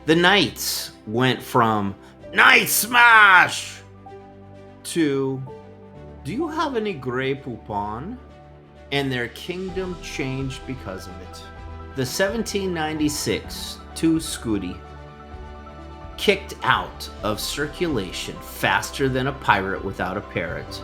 The Knights went from Night Smash to Do you have any Grey Poupon? And their kingdom changed because of it. The 1796 two Scudi kicked out of circulation faster than a pirate without a parrot.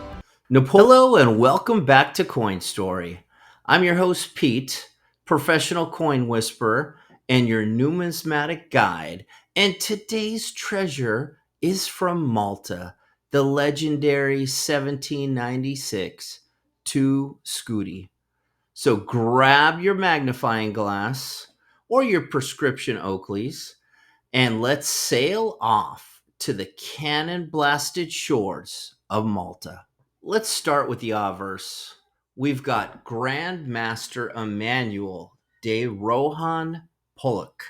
Hello and welcome back to Coin Story. I'm your host Pete, professional coin whisperer and your numismatic guide. And today's treasure is from Malta, the legendary 1796 two Scudi. So grab your magnifying glass or your prescription Oakleys and let's sail off to the cannon blasted shores of Malta. Let's start with the obverse. We've got Grand Master Emmanuel de Rohan Pollock,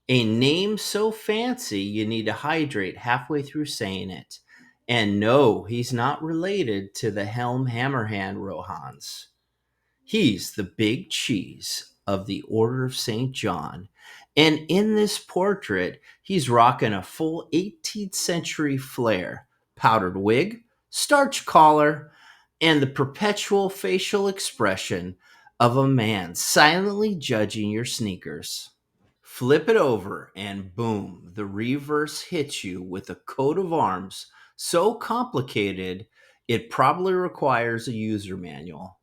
a name so fancy you need to hydrate halfway through saying it. And no, he's not related to the Helm Hammerhand Rohans. He's the big cheese of the Order of St. John. And in this portrait, he's rocking a full 18th century flair, powdered wig, starch collar, and the perpetual facial expression of a man silently judging your sneakers. Flip it over, and boom, the reverse hits you with a coat of arms so complicated it probably requires a user manual.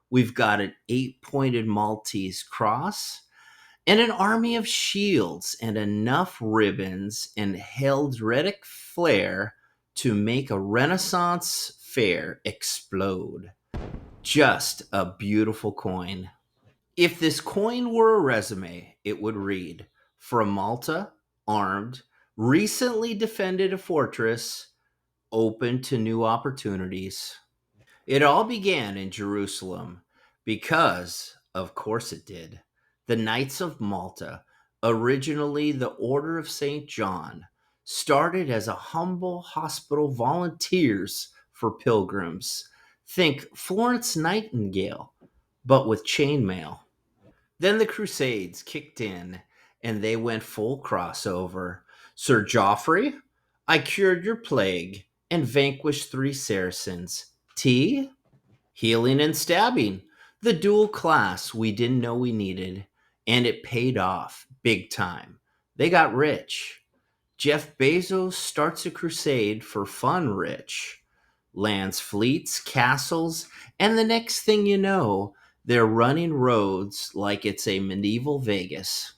We've got an 8-pointed Maltese cross and an army of shields and enough ribbons and Heldretic flair to make a Renaissance fair explode. Just a beautiful coin. If this coin were a resume, it would read, From Malta, armed, recently defended a fortress, open to new opportunities. It all began in Jerusalem because, of course it did, the Knights of Malta, originally the Order of St. John, started as a humble hospital volunteers for pilgrims. Think Florence Nightingale, but with chainmail. Then the Crusades kicked in and they went full crossover. Sir Geoffrey, I cured your plague and vanquished 3 Saracens. Tea? Healing and stabbing. The dual class we didn't know we needed. And it paid off big time. They got rich. Jeff Bezos starts a crusade for fun rich. Lands fleets, castles, and the next thing you know, they're running roads like it's a medieval Vegas.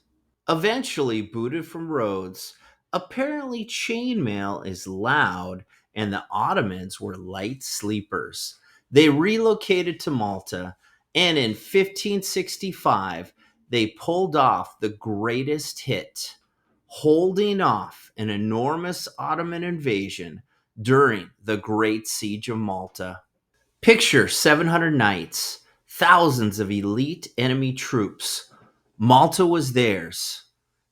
Eventually booted from Rhodes, apparently chainmail is loud and the Ottomans were light sleepers. They relocated to Malta, and in 1565 they pulled off the greatest hit, holding off an enormous Ottoman invasion during the Great Siege of Malta. Picture 700 knights, thousands of elite enemy troops. Malta was theirs.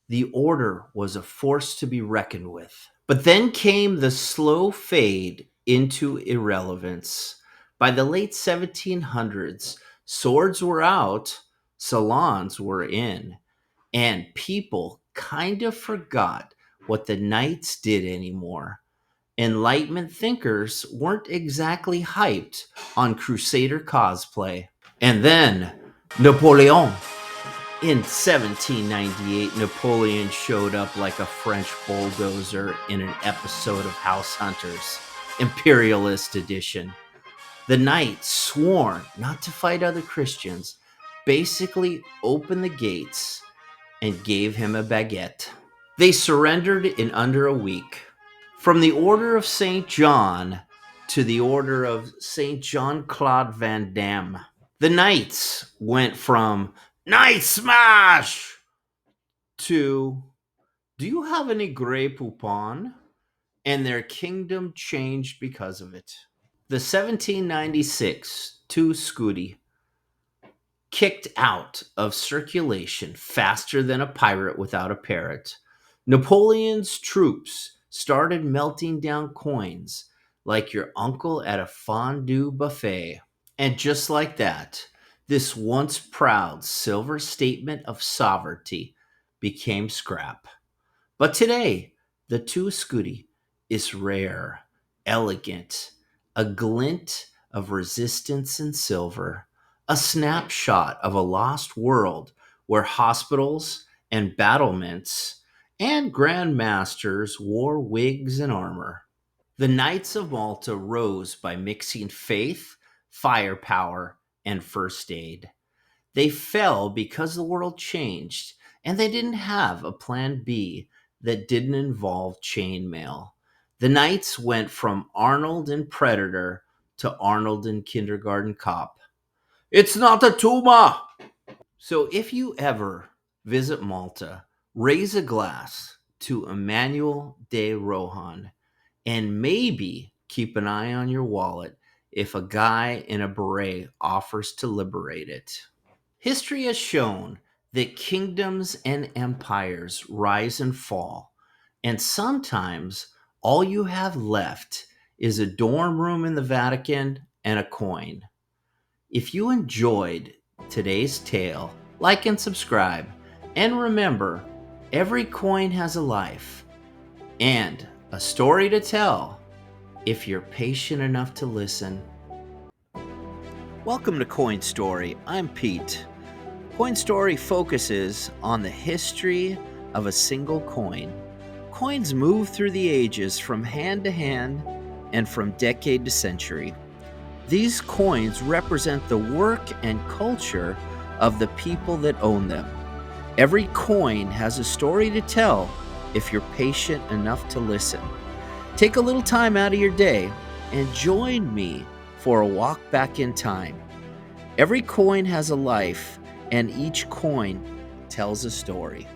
The order was a force to be reckoned with. But then came the slow fade into irrelevance. By the late 1700s, swords were out, salons were in, and people kind of forgot what the knights did anymore. Enlightenment thinkers weren't exactly hyped on Crusader cosplay. And then Napoleon. In 1798, Napoleon showed up like a French bulldozer in an episode of House Hunters, Imperialist Edition. The knights, sworn not to fight other Christians, basically opened the gates and gave him a baguette. They surrendered in under a week. From the Order of St. John to the Order of St. John Claude Van Damme, the knights went from Night Smash to Do you have any Grey Poupon? And their kingdom changed because of it. The 1796 two Scudi kicked out of circulation faster than a pirate without a parrot. Napoleon's troops started melting down coins like your uncle at a fondue buffet. And just like that, this once proud silver statement of sovereignty became scrap. But today, the two Scudi is rare, elegant, a glint of resistance in silver, a snapshot of a lost world where hospitals and battlements and grandmasters wore wigs and armor. The Knights of Malta rose by mixing faith, firepower, and first aid. They fell because the world changed and they didn't have a plan B that didn't involve chainmail. The Knights went from Arnold in Predator to Arnold in Kindergarten Cop. It's not a tumor! So if you ever visit Malta, raise a glass to Emmanuel de Rohan and maybe keep an eye on your wallet if a guy in a beret offers to liberate it. History has shown that kingdoms and empires rise and fall, and sometimes all you have left is a dorm room in the Vatican and a coin. If you enjoyed today's tale, like and subscribe, and remember, every coin has a life and a story to tell if you're patient enough to listen. Welcome to Coin Story. I'm Pete. Coin Story focuses on the history of a single coin. Coins move through the ages from hand to hand and from decade to century. These coins represent the work and culture of the people that own them. Every coin has a story to tell if you're patient enough to listen. Take a little time out of your day and join me for a walk back in time. Every coin has a life, and each coin tells a story.